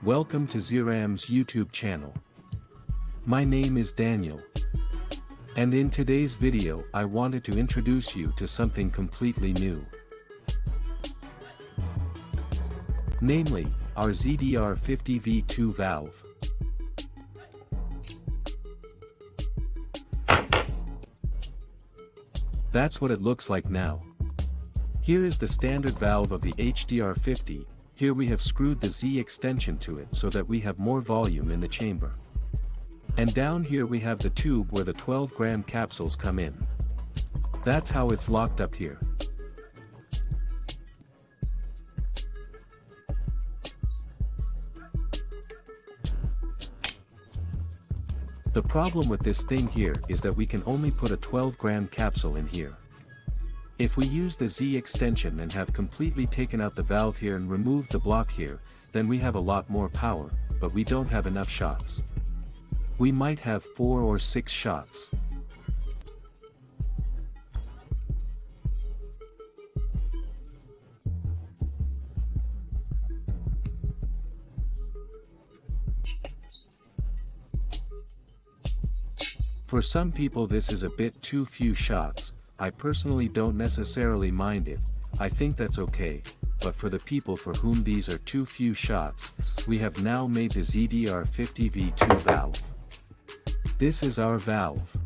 Welcome to ZRAM's YouTube channel. My name is Daniel. And in today's video I wanted to introduce you to something completely new. Namely, our ZDR50v2 valve. That's what it looks like now. Here is the standard valve of the HDR50. Here we have screwed the Z extension to it so that we have more volume in the chamber. And down here we have the tube where the 12-gram capsules come in. That's how it's locked up here. The problem with this thing here is that we can only put a 12-gram capsule in here. If we use the Z extension and have completely taken out the valve here and removed the block here, then we have a lot more power, but we don't have enough shots. We might have 4 or 6 shots. For some people this is a bit too few shots. I personally don't necessarily mind it, I think that's okay, but for the people for whom these are too few shots, we have now made the ZDR50v2 valve. This is our valve.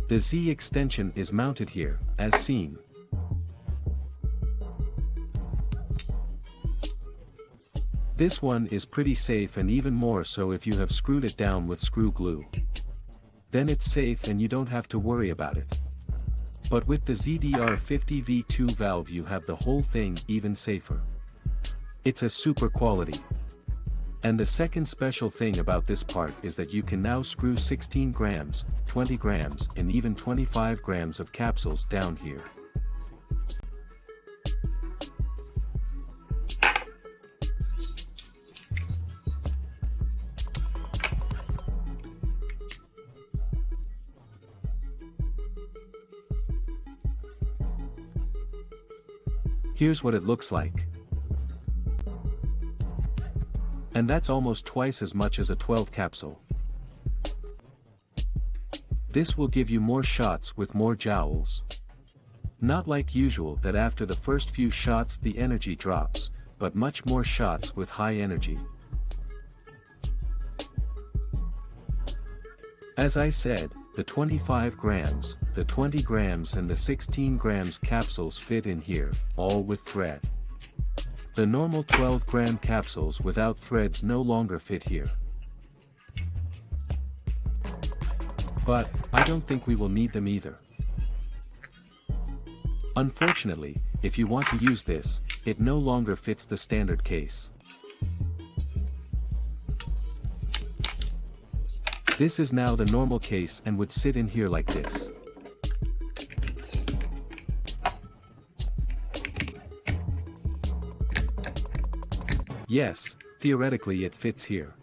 The Z extension is mounted here, as seen. This one is pretty safe, and even more so if you have screwed it down with screw glue. Then it's safe and you don't have to worry about it. But with the ZDR50v2 valve you have the whole thing even safer. It's a super quality. And the second special thing about this part is that you can now screw 16 grams, 20 grams and even 25 grams of capsules down here. Here's what it looks like. And that's almost twice as much as a 12 capsule. This will give you more shots with more joules. Not like usual that after the first few shots the energy drops, but much more shots with high energy. As I said, the 25 grams, the 20 grams and the 16 grams capsules fit in here, all with thread. The normal 12-gram capsules without threads no longer fit here. But, I don't think we will need them either. Unfortunately, if you want to use this, it no longer fits the standard case. This is now the normal case and would sit in here like this. Yes, theoretically it fits here.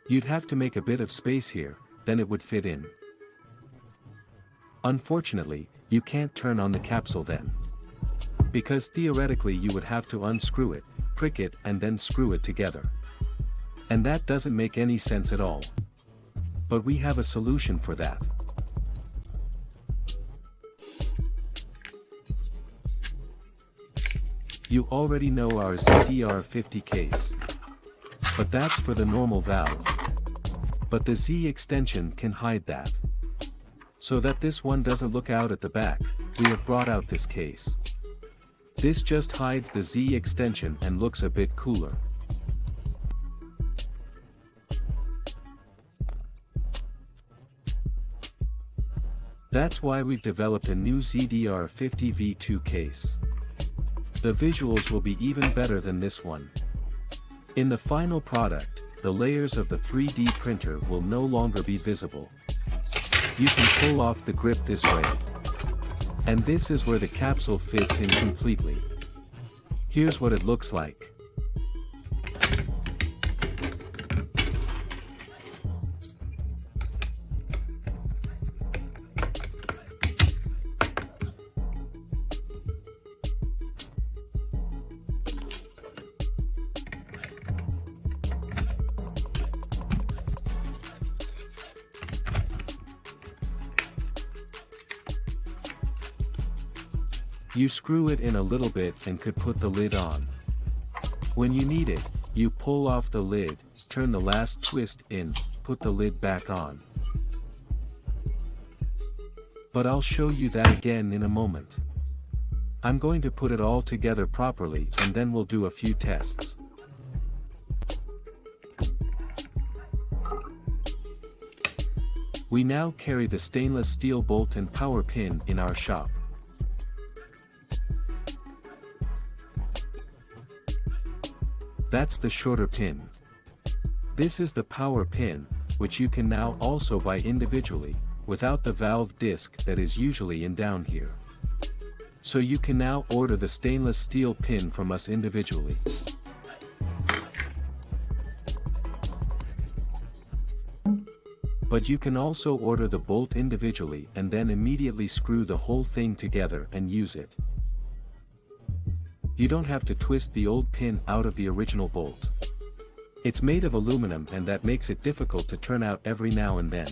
You'd have to make a bit of space here, then it would fit in. Unfortunately, you can't turn on the capsule then. Because theoretically you would have to unscrew it, prick it and then screw it together. And that doesn't make any sense at all. But we have a solution for that. You already know our ZDR50 case. But that's for the normal valve. But the Z extension can hide that. So that this one doesn't look out at the back, we have brought out this case. This just hides the Z extension and looks a bit cooler. That's why we've developed a new ZDR50v2 case. The visuals will be even better than this one. In the final product, the layers of the 3D printer will no longer be visible. You can pull off the grip this way. And this is where the capsule fits in completely. Here's what it looks like. You screw it in a little bit and could put the lid on. When you need it, you pull off the lid, turn the last twist in, put the lid back on. But I'll show you that again in a moment. I'm going to put it all together properly and then we'll do a few tests. We now carry the stainless steel bolt and power pin in our shop. That's the shorter pin. This is the power pin, which you can now also buy individually, without the valve disc that is usually in down here. So you can now order the stainless steel pin from us individually. But you can also order the bolt individually and then immediately screw the whole thing together and use it. You don't have to twist the old pin out of the original bolt. It's made of aluminum and that makes it difficult to turn out every now and then.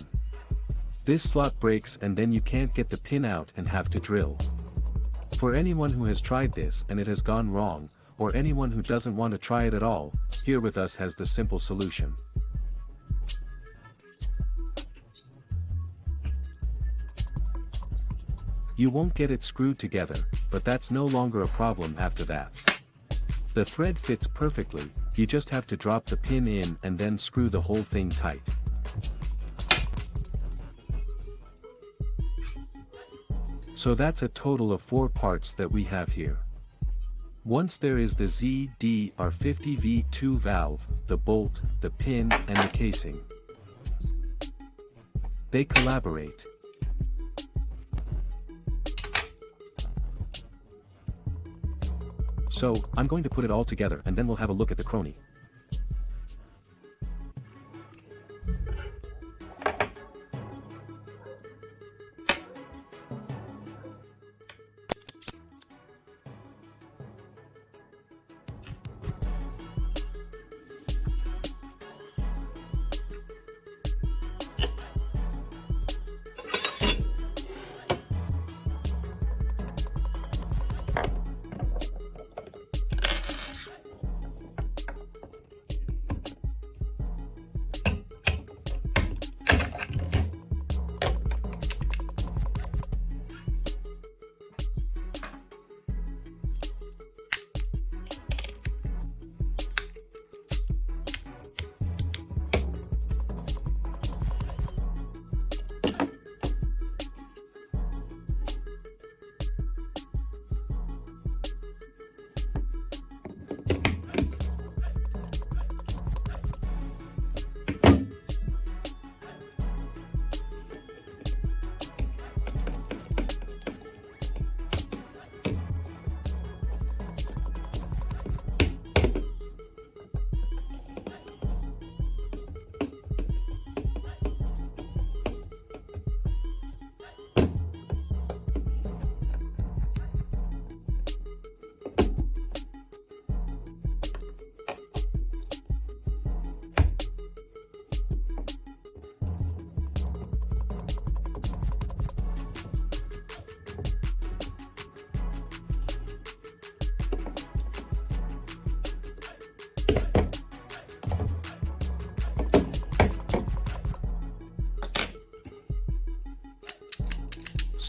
This slot breaks and then you can't get the pin out and have to drill. For anyone who has tried this and it has gone wrong, or anyone who doesn't want to try it at all, here with us has the simple solution. You won't get it screwed together, but that's no longer a problem after that. The thread fits perfectly, you just have to drop the pin in and then screw the whole thing tight. So that's a total of 4 parts that we have here. Once there is the ZDR50v2 valve, the bolt, the pin and the casing. They collaborate. So, I'm going to put it all together and then we'll have a look at the crony.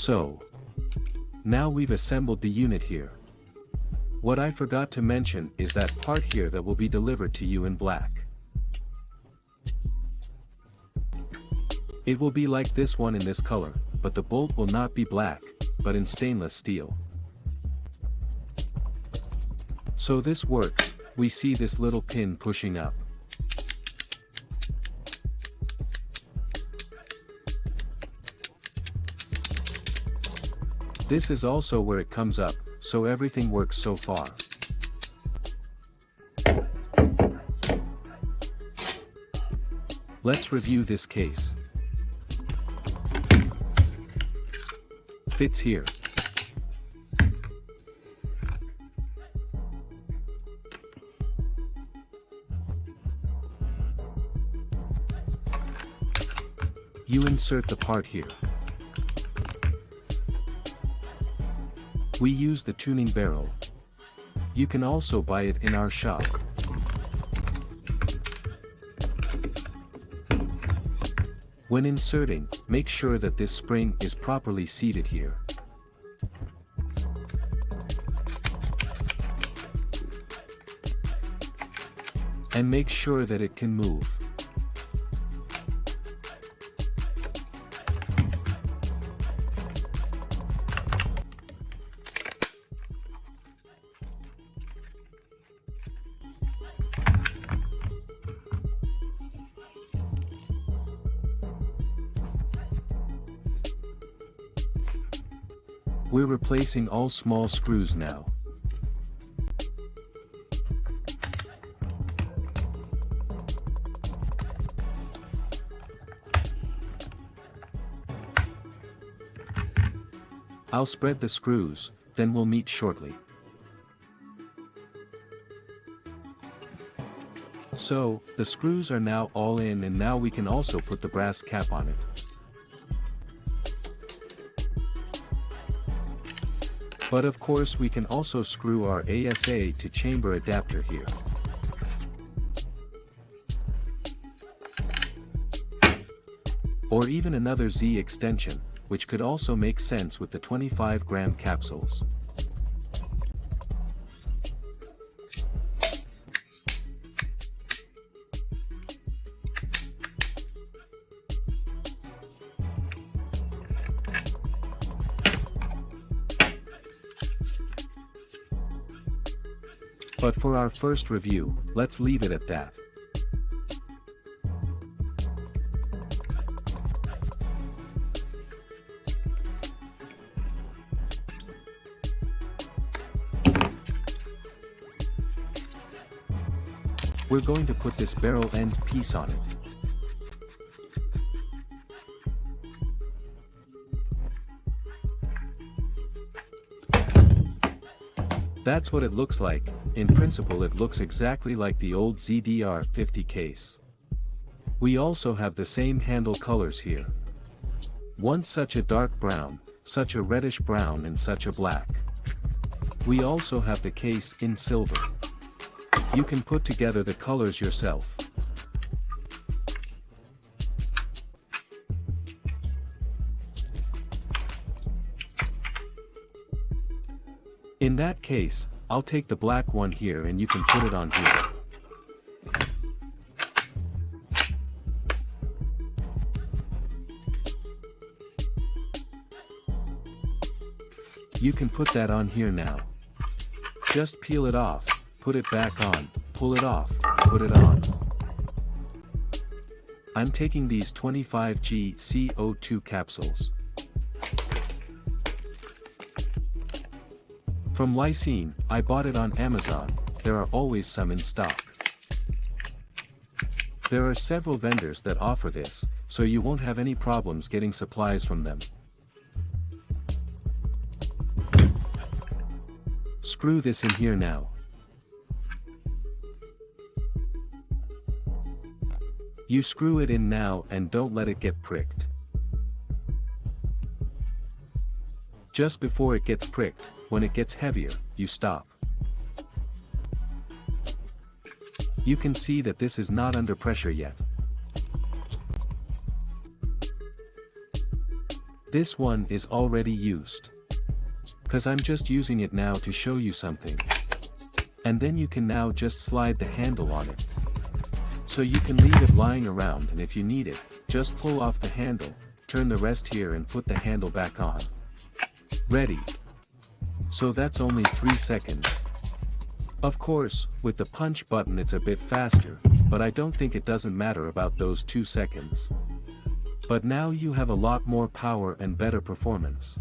So, now we've assembled the unit here. What I forgot to mention is that part here that will be delivered to you in black. It will be like this one in this color, but the bolt will not be black, but in stainless steel. So this works, we see this little pin pushing up. This is also where it comes up, so everything works so far. Let's review this case. Fits here. You insert the part here. We use the tuning barrel. You can also buy it in our shop. When inserting, make sure that this spring is properly seated here. And make sure that it can move. We're replacing all small screws now. I'll spread the screws, then we'll meet shortly. So, the screws are now all in, and now we can also put the brass cap on it. But of course we can also screw our ASA to chamber adapter here. Or even another Z extension, which could also make sense with the 25-gram capsules. But for our first review, let's leave it at that. We're going to put this barrel end piece on it. That's what it looks like. In principle it looks exactly like the old ZDR50 case. We also have the same handle colors here. One such a dark brown, such a reddish brown, and such a black. We also have the case in silver. You can put together the colors yourself. In that case, I'll take the black one here and you can put it on here. You can put that on here now. Just peel it off, put it back on, pull it off, put it on. I'm taking these 25G CO2 capsules. From Lysine, I bought it on Amazon. There are always some in stock. There are several vendors that offer this, so you won't have any problems getting supplies from them. Screw this in here now. You screw it in now and don't let it get pricked. Just before it gets pricked, when it gets heavier, you stop. You can see that this is not under pressure yet. This one is already used. 'Cause I'm just using it now to show you something. And then you can now just slide the handle on it. So you can leave it lying around, and if you need it, just pull off the handle, turn the rest here and put the handle back on. Ready. So that's only 3 seconds. Of course, with the punch button it's a bit faster, but I don't think it doesn't matter about those 2 seconds. But now you have a lot more power and better performance.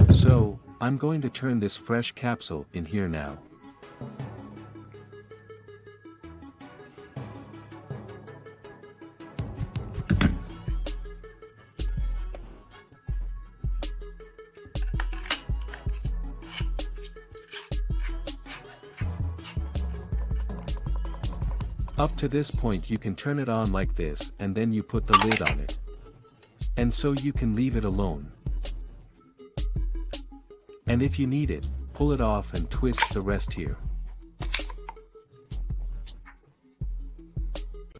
So, I'm going to turn this fresh capsule in here now. Up to this point you can turn it on like this and then you put the lid on it. And so you can leave it alone. And if you need it, pull it off and twist the rest here.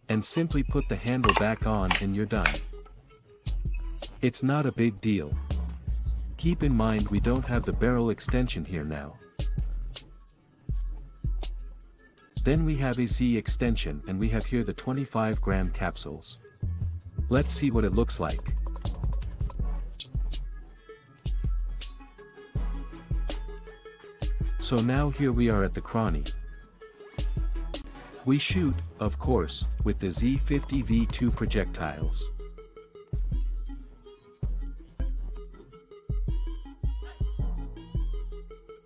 And simply put the handle back on and you're done. It's not a big deal. Keep in mind we don't have the barrel extension here now. Then we have a Z extension and we have here the 25-gram capsules. Let's see what it looks like. So now here we are at the cranny. We shoot, of course, with the Z50v2 projectiles.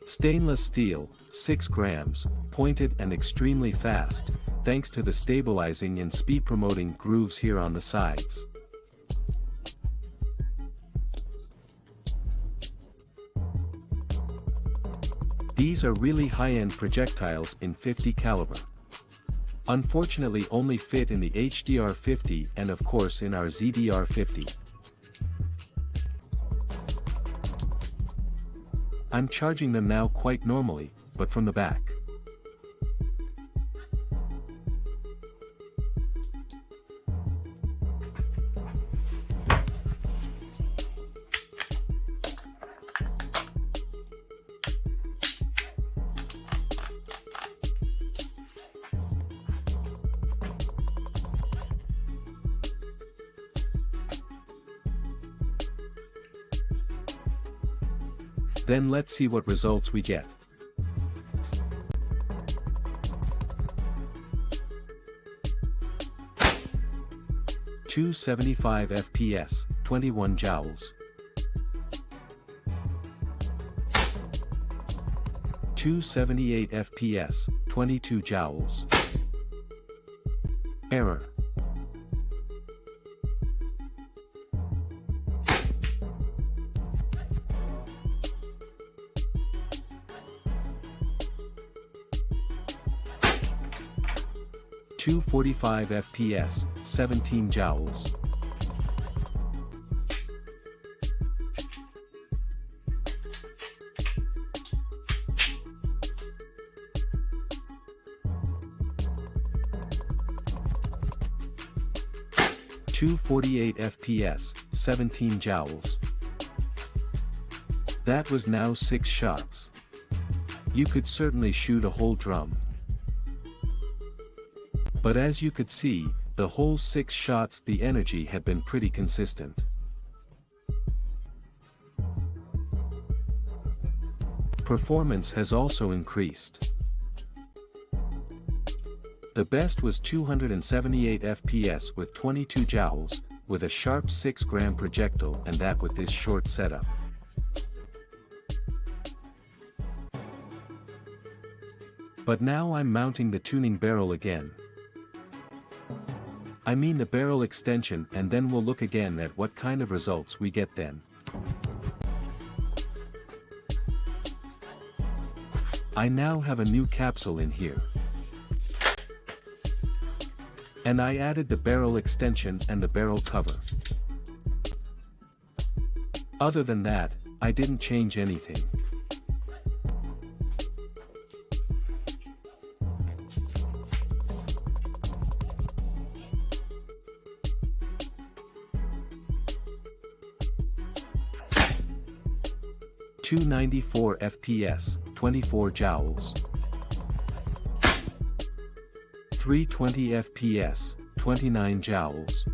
Stainless steel, 6 grams, pointed and extremely fast, thanks to the stabilizing and speed promoting grooves here on the sides. These are really high-end projectiles in 50 caliber. Unfortunately only fit in the HDR50 and of course in our ZDR50. I'm charging them now quite normally, but from the back. Then let's see what results we get. .275 FPS, 21 joules. 278 FPS, 22 joules. Error. .245 FPS, 17 joules. .248 FPS, 17 joules. That was now 6 shots. You could certainly shoot a whole drum. But as you could see, the whole 6 shots the energy had been pretty consistent. Performance has also increased. The best was 278 FPS with 22 joules, with a sharp 6-gram projectile, and that with this short setup. But now I'm mounting the tuning barrel again. I mean the barrel extension, and then we'll look again at what kind of results we get then. I now have a new capsule in here. And I added the barrel extension and the barrel cover. Other than that, I didn't change anything. .294 FPS, 24 joules. 320 FPS, 29 joules.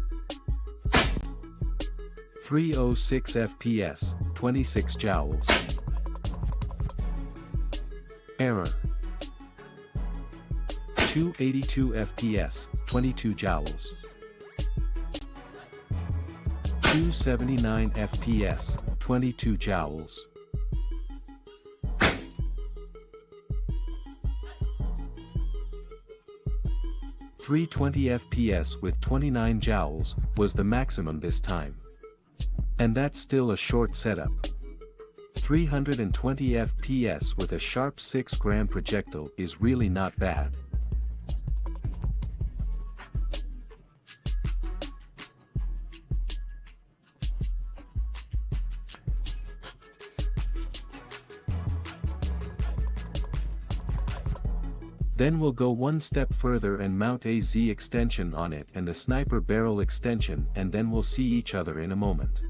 306 FPS, 26 joules. Error. 282 FPS, 22 joules. 279 FPS, 22 joules. 320 FPS with 29 joules was the maximum this time. And that's still a short setup. 320 FPS with a sharp 6-gram projectile is really not bad. Then we'll go one step further and mount a Z extension on it and the sniper barrel extension, and then we'll see each other in a moment.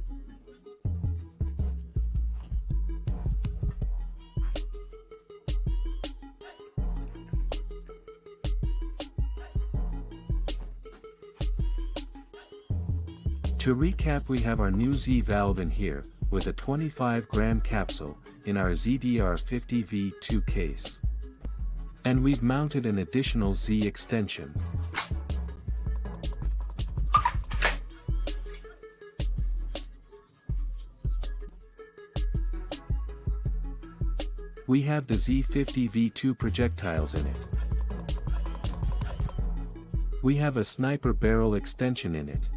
To recap, we have our new Z valve in here, with a 25-gram capsule, in our ZDR50v2 case. And we've mounted an additional Z extension. We have the Z50v2 projectiles in it. We have a sniper barrel extension in it.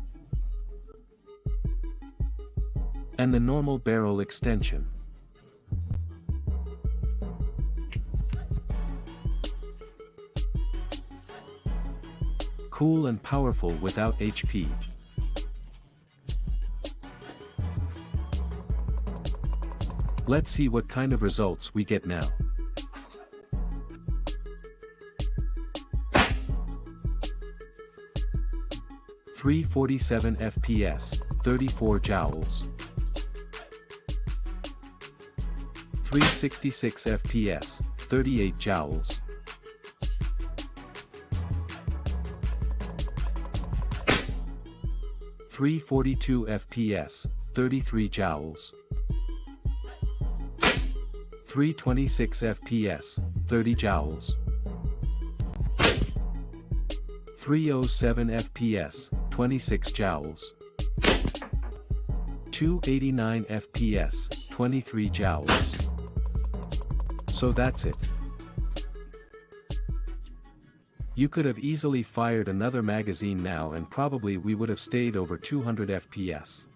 And the normal barrel extension. Cool and powerful without HP. Let's see what kind of results we get now. .347 FPS, 34 joules. 366 FPS, 38 joules. 342 FPS, 33 joules. 326 FPS, 30 joules. 307 FPS, 26 joules. 289 FPS, 23 joules. So that's it. You could have easily fired another magazine now and probably we would have stayed over 200 FPS.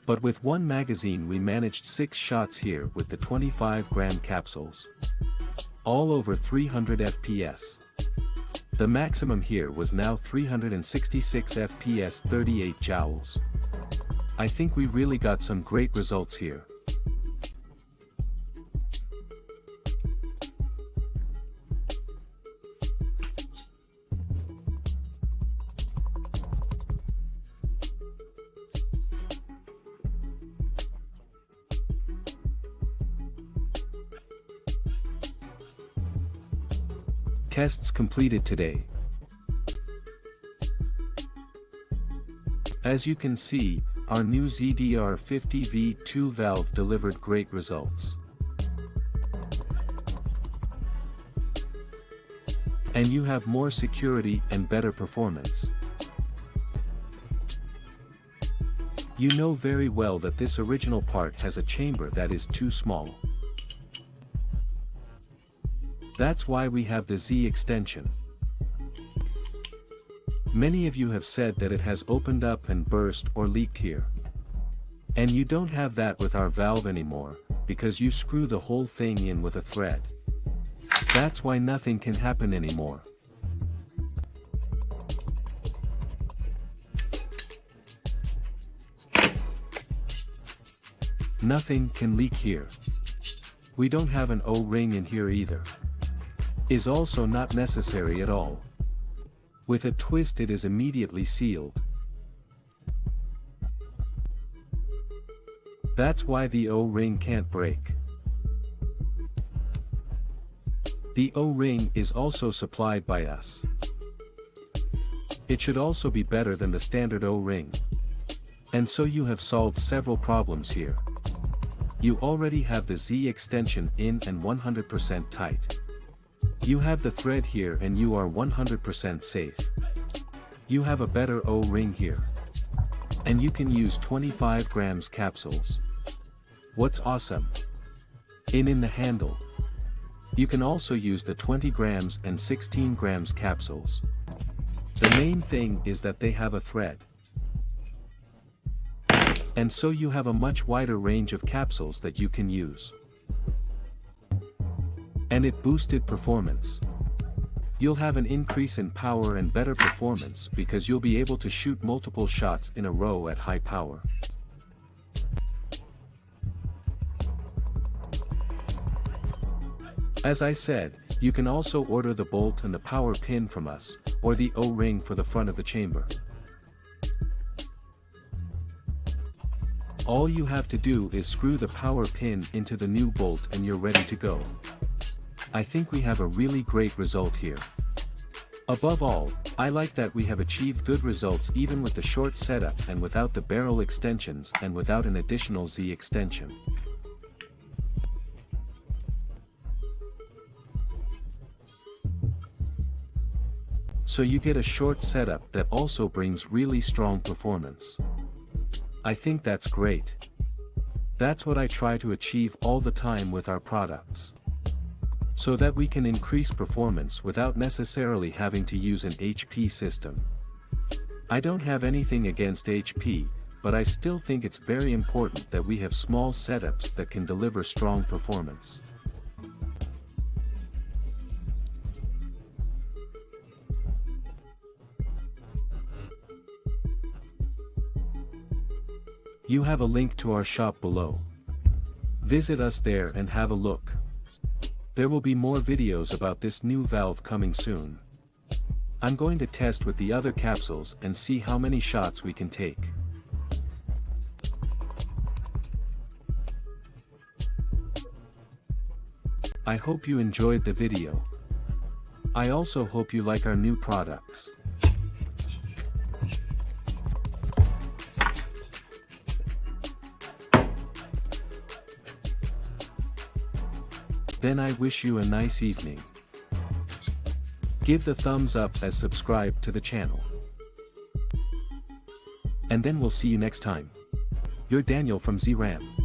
But with one magazine we managed 6 shots here with the 25-gram capsules. All over 300 FPS. The maximum here was now 366 FPS, 38 joules. I think we really got some great results here. Tests completed today. As you can see, our new ZDR50v2 valve delivered great results. And you have more security and better performance. You know very well that this original part has a chamber that is too small. That's why we have the Z extension. Many of you have said that it has opened up and burst or leaked here. And you don't have that with our valve anymore, because you screw the whole thing in with a thread. That's why nothing can happen anymore. Nothing can leak here. We don't have an O-ring in here either. Is also not necessary at all. With a twist it is immediately sealed. That's why the O-ring can't break. The O-ring is also supplied by us. It should also be better than the standard O-ring. And so you have solved several problems here. You already have the Z extension in and 100% tight. You have the thread here and you are 100% safe. You have a better O-ring here. And you can use 25 grams capsules. What's awesome? In the handle. You can also use the 20 grams and 16 grams capsules. The main thing is that they have a thread. And so you have a much wider range of capsules that you can use. And it boosted performance. You'll have an increase in power and better performance because you'll be able to shoot multiple shots in a row at high power. As I said, you can also order the bolt and the power pin from us, or the O-ring for the front of the chamber. All you have to do is screw the power pin into the new bolt and you're ready to go. I think we have a really great result here. Above all, I like that we have achieved good results even with the short setup and without the barrel extensions and without an additional Z extension. So you get a short setup that also brings really strong performance. I think that's great. That's what I try to achieve all the time with our products. So that we can increase performance without necessarily having to use an HP system. I don't have anything against HP, but I still think it's very important that we have small setups that can deliver strong performance. You have a link to our shop below. Visit us there and have a look. There will be more videos about this new valve coming soon. I'm going to test with the other capsules and see how many shots we can take. I hope you enjoyed the video. I also hope you like our new products. Then I wish you a nice evening. Give the thumbs up as subscribe to the channel. And then we'll see you next time. You're Daniel from ZRAM.